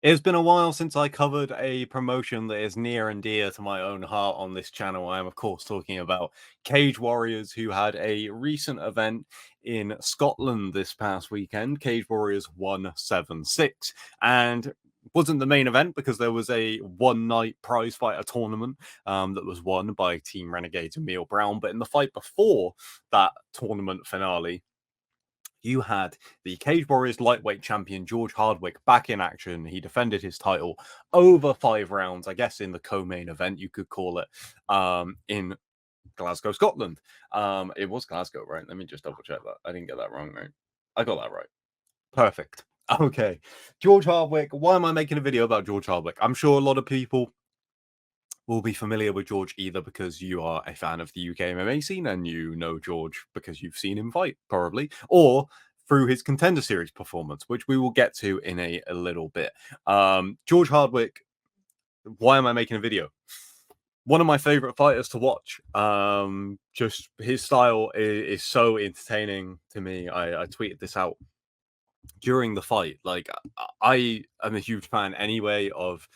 It's been a while since I covered a promotion that is near and dear to my own heart on this channel. I am, of course, talking about Cage Warriors, who had a recent event in Scotland this past weekend. Cage Warriors 176. And wasn't the main event because there was a one-night prize fighter tournament that was won by Team Renegades and Emil Brown. But in the fight before that tournament finale, you had the Cage Warriors lightweight champion George Hardwick back in action. He defended his title over 5 rounds, I guess, in the co-main event, you could call it, in Glasgow, Scotland. It was Glasgow, right? Let me just double check that. I didn't get that wrong, right? I got that right. Perfect. Okay. George Hardwick. Why am I making a video about George Hardwick? I'm sure a lot of people will be familiar with George either because you are a fan of the UK MMA scene and you know George because you've seen him fight, probably, or through his Contender Series performance, which we will get to in a little bit. George Hardwick, why am I making a video? One of my favorite fighters to watch. Just his style is so entertaining to me. I tweeted this out during the fight. Like, I am a huge fan anyway of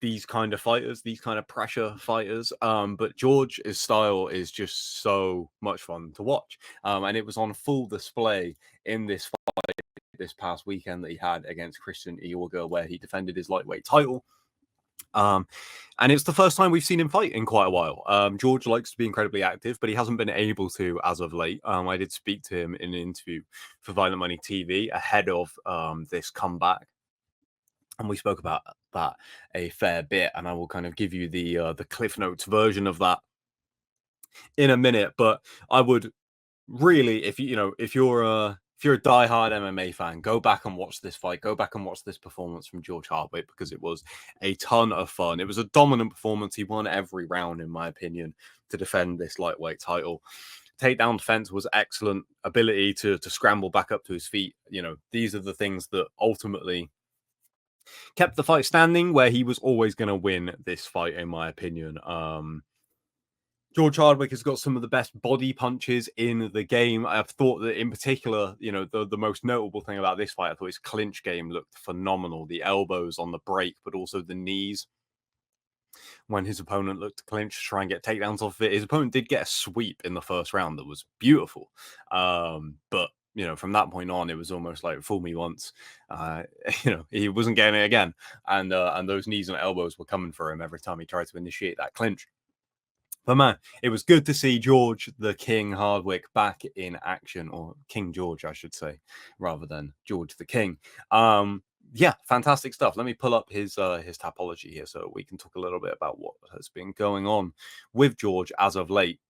these kind of fighters, these kind of pressure fighters. But George's style is just so much fun to watch. And it was on full display in this fight this past weekend that he had against Christian Iorga, where he defended his lightweight title. And it's the first time we've seen him fight in quite a while. George likes to be incredibly active, but he hasn't been able to as of late. I did speak to him in an interview for Violent Money TV ahead of this comeback, and we spoke about that a fair bit, and I will kind of give you the Cliff Notes version of that in a minute. But I would really, if you're a diehard MMA fan, go back and watch this fight. Go back and watch this performance from George Hardwick because it was a ton of fun. It was a dominant performance. He won every round, in my opinion, to defend this lightweight title. Takedown defense was excellent. Ability to scramble back up to his feet. These are the things that ultimately kept the fight standing, where he was always going to win this fight, in my opinion. George Hardwick has got some of the best body punches in the game. I've thought that in particular, the most notable thing about this fight, I thought his clinch game looked phenomenal. The elbows on the break, but also the knees when his opponent looked to clinch to try and get takedowns off of it. His opponent did get a sweep in the first round that was beautiful. But from that point on, it was almost like fool me once. He wasn't getting it again. And those knees and elbows were coming for him every time he tried to initiate that clinch. But man, it was good to see George the King Hardwick back in action, or King George, I should say, rather than George the King. Yeah, fantastic stuff. Let me pull up his topology here so we can talk a little bit about what has been going on with George as of late.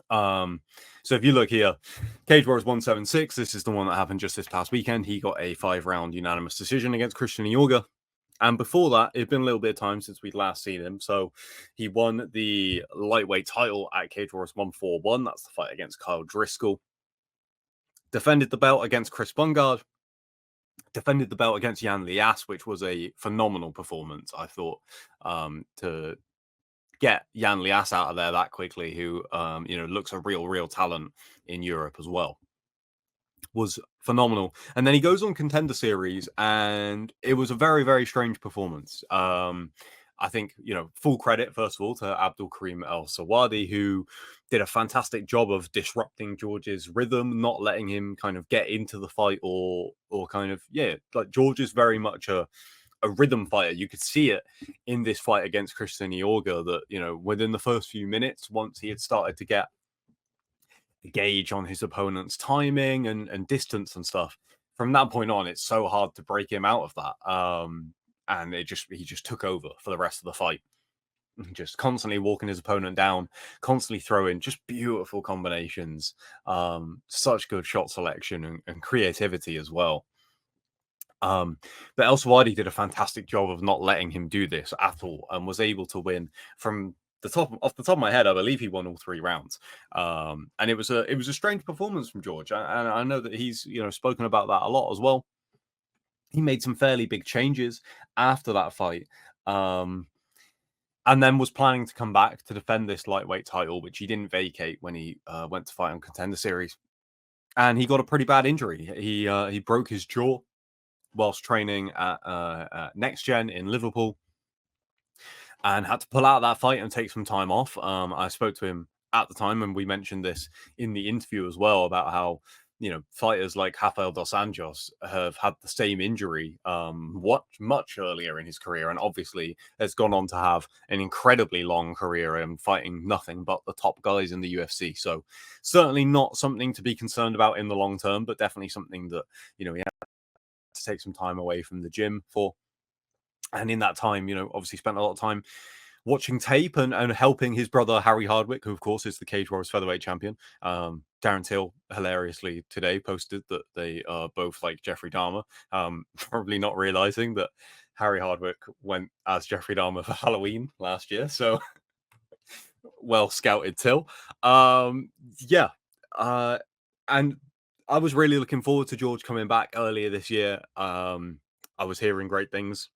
So if you look here, Cage Warriors 176, this is the one that happened just this past weekend. He got a 5-round unanimous decision against Christian Iorga. And before that, it'd been a little bit of time since we'd last seen him. So he won the lightweight title at Cage Warriors 141. That's the fight against Kyle Driscoll. Defended the belt against Chris Bungard. Defended the belt against Jan Lias, which was a phenomenal performance, I thought, to get Jan Lias out of there that quickly, who, looks a real talent in Europe as well. Was phenomenal. And then he goes on Contender Series, and it was a very strange performance. I think, full credit, first of all, to Abdul Karim El Sawadi, who did a fantastic job of disrupting George's rhythm, not letting him kind of get into the fight or kind of, like George is very much a rhythm fighter. You could see it in this fight against Christian Iorga that, within the first few minutes, once he had started to get gauge on his opponent's timing and distance and stuff, from that point on, it's so hard to break him out of that. And he just took over for the rest of the fight, just constantly walking his opponent down, constantly throwing just beautiful combinations, such good shot selection and creativity as well. But El Sawadi did a fantastic job of not letting him do this at all, and was able to win from off the top of my head. I believe he won all 3 rounds. And it was a strange performance from George, and I know that he's spoken about that a lot as well. He made some fairly big changes after that fight, and then was planning to come back to defend this lightweight title, which he didn't vacate when he went to fight on Contender Series, and he got a pretty bad injury. He broke his jaw whilst training at Next Gen in Liverpool, and had to pull out that fight and take some time off. I spoke to him at the time, and we mentioned this in the interview as well about how fighters like Rafael dos Anjos have had the same injury what much earlier in his career, and obviously has gone on to have an incredibly long career and fighting nothing but the top guys in the UFC. So certainly not something to be concerned about in the long term, but definitely something that he had to take some time away from the gym for. And in that time, obviously spent a lot of time watching tape and helping his brother Harry Hardwick, who of course is the Cage Warriors featherweight champion. Darren Till hilariously today posted that they are both like Jeffrey Dahmer, probably not realizing that Harry Hardwick went as Jeffrey Dahmer for Halloween last year. So well scouted, Till. Yeah, and I was really looking forward to George coming back earlier this year. I was hearing great things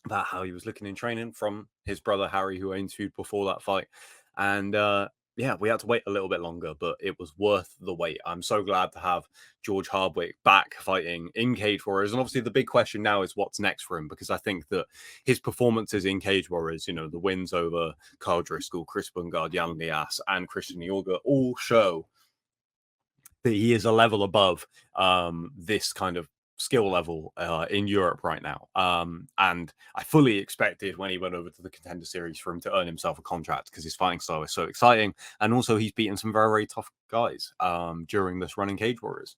about how he was looking in training from his brother Harry, who I interviewed before that fight. And yeah, we had to wait a little bit longer, but it was worth the wait. I'm so glad to have George Hardwick back fighting in Cage Warriors. And obviously, the big question now is what's next for him, because I think that his performances in Cage Warriors, the wins over Carl Driscoll, Chris Bungard, Jan Lias, and Christian Yorga all show that he is a level above this kind of skill level in Europe right now. And I fully expected when he went over to the Contender Series for him to earn himself a contract, because his fighting style is so exciting. And also he's beaten some very, very tough guys during this run in Cage Warriors.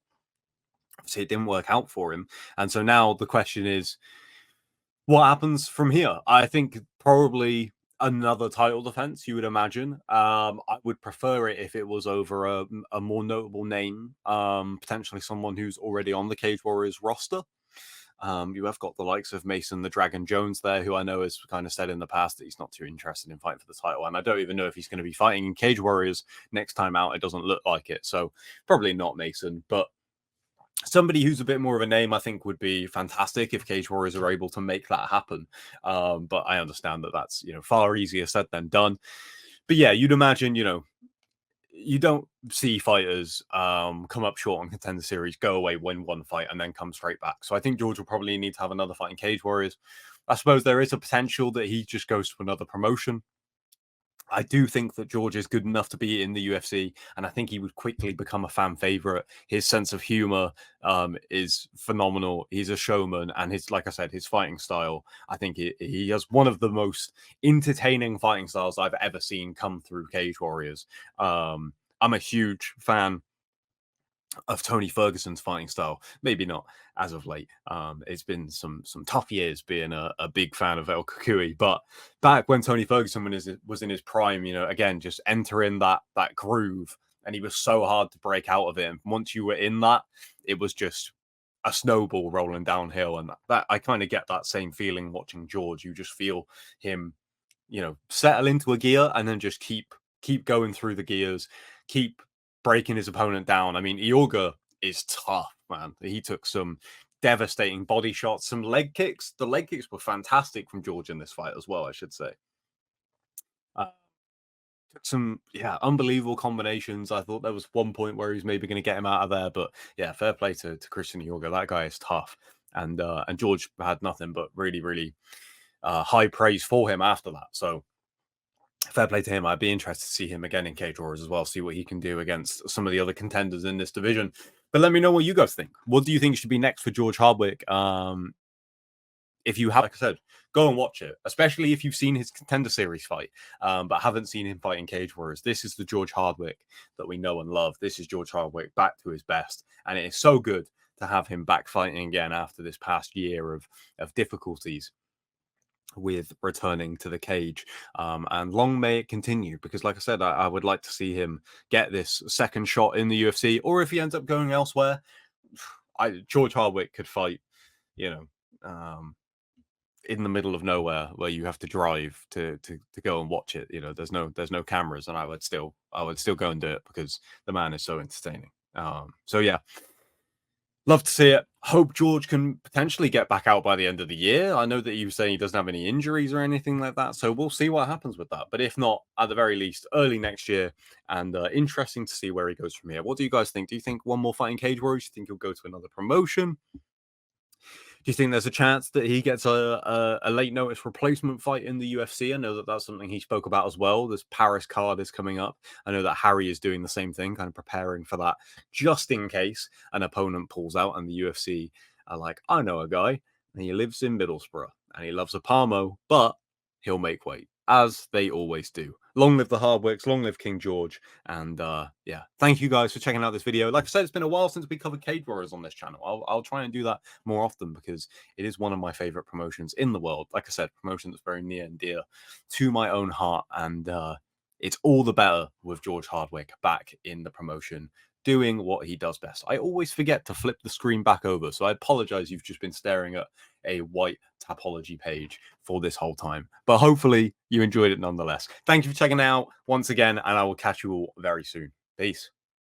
Obviously it didn't work out for him. And so now the question is, what happens from here? I think probably another title defense, you would imagine. I would prefer it if it was over a more notable name, potentially someone who's already on the Cage Warriors roster. You have got the likes of Mason the Dragon Jones there, who I know has kind of said in the past that he's not too interested in fighting for the title. And I don't even know if he's going to be fighting in Cage Warriors next time out. It doesn't look like it. So probably not Mason, but somebody who's a bit more of a name, I think, would be fantastic if Cage Warriors are able to make that happen. But I understand that that's far easier said than done. But yeah, you'd imagine you don't see fighters come up short on Contender Series, go away, win one fight, and then come straight back. So I think George will probably need to have another fight in Cage Warriors. I suppose there is a potential that he just goes to another promotion. I do think that George is good enough to be in the UFC, and I think he would quickly become a fan favorite. His sense of humor is phenomenal. He's a showman, and like I said, his fighting style. I think he has one of the most entertaining fighting styles I've ever seen come through Cage Warriors. I'm a huge fan of Tony Ferguson's fighting style. Maybe not as of late. It's been some tough years being a big fan of El Kukui, but back when Tony Ferguson was in his prime, again, just entering that groove, and he was so hard to break out of it. And once you were in that, it was just a snowball rolling downhill. And that I kind of get that same feeling watching George. You just feel him, settle into a gear and then just keep going through the gears, keep breaking his opponent down. I mean, Iorga is tough, man. He took some devastating body shots, some leg kicks. The leg kicks were fantastic from George in this fight as well, I should say. Some unbelievable combinations. I thought there was one point where he was maybe going to get him out of there, but yeah, fair play to Christian Iorga. That guy is tough, and George had nothing but really, really high praise for him after that. So fair play to him. I'd be interested to see him again in Cage Warriors as well, see what he can do against some of the other contenders in this division. But let me know what you guys think. What do you think should be next for George Hardwick? If you have, like I said, go and watch it, especially if you've seen his Contender Series fight, but haven't seen him fight in Cage Warriors. This is the George Hardwick that we know and love. This is George Hardwick back to his best, and it is so good to have him back fighting again after this past year of difficulties with returning to the cage, and long may it continue, because like I said, I would like to see him get this second shot in the UFC, or if he ends up going elsewhere, George Hardwick could fight in the middle of nowhere where you have to drive to go and watch it. There's no cameras, and I would still go and do it, because the man is so entertaining. So yeah, love to see it. Hope George can potentially get back out by the end of the year. I know that you were saying he doesn't have any injuries or anything like that, so we'll see what happens with that. But if not, at the very least, early next year. And interesting to see where he goes from here. What do you guys think? Do you think one more fight in Cage Warriors? Do you think he'll go to another promotion? Do you think there's a chance that he gets a late notice replacement fight in the UFC? I know that that's something he spoke about as well. This Paris card is coming up. I know that Harry is doing the same thing, kind of preparing for that, just in case an opponent pulls out and the UFC are like, I know a guy, and he lives in Middlesbrough, and he loves a Parmo, but he'll make weight, as they always do. Long live the Hardwicks, long live King George, and yeah, thank you guys for checking out this video. Like I said, it's been a while since we covered Cage Warriors on this channel. I'll try and do that more often because it is one of my favorite promotions in the world. Like I said, promotion that's very near and dear to my own heart, and it's all the better with George Hardwick back in the promotion doing what he does best. I always forget to flip the screen back over, so I apologize. You've just been staring at a white Tapology page for this whole time, but hopefully you enjoyed it nonetheless. Thank you for checking out once again, and I will catch you all very soon. Peace.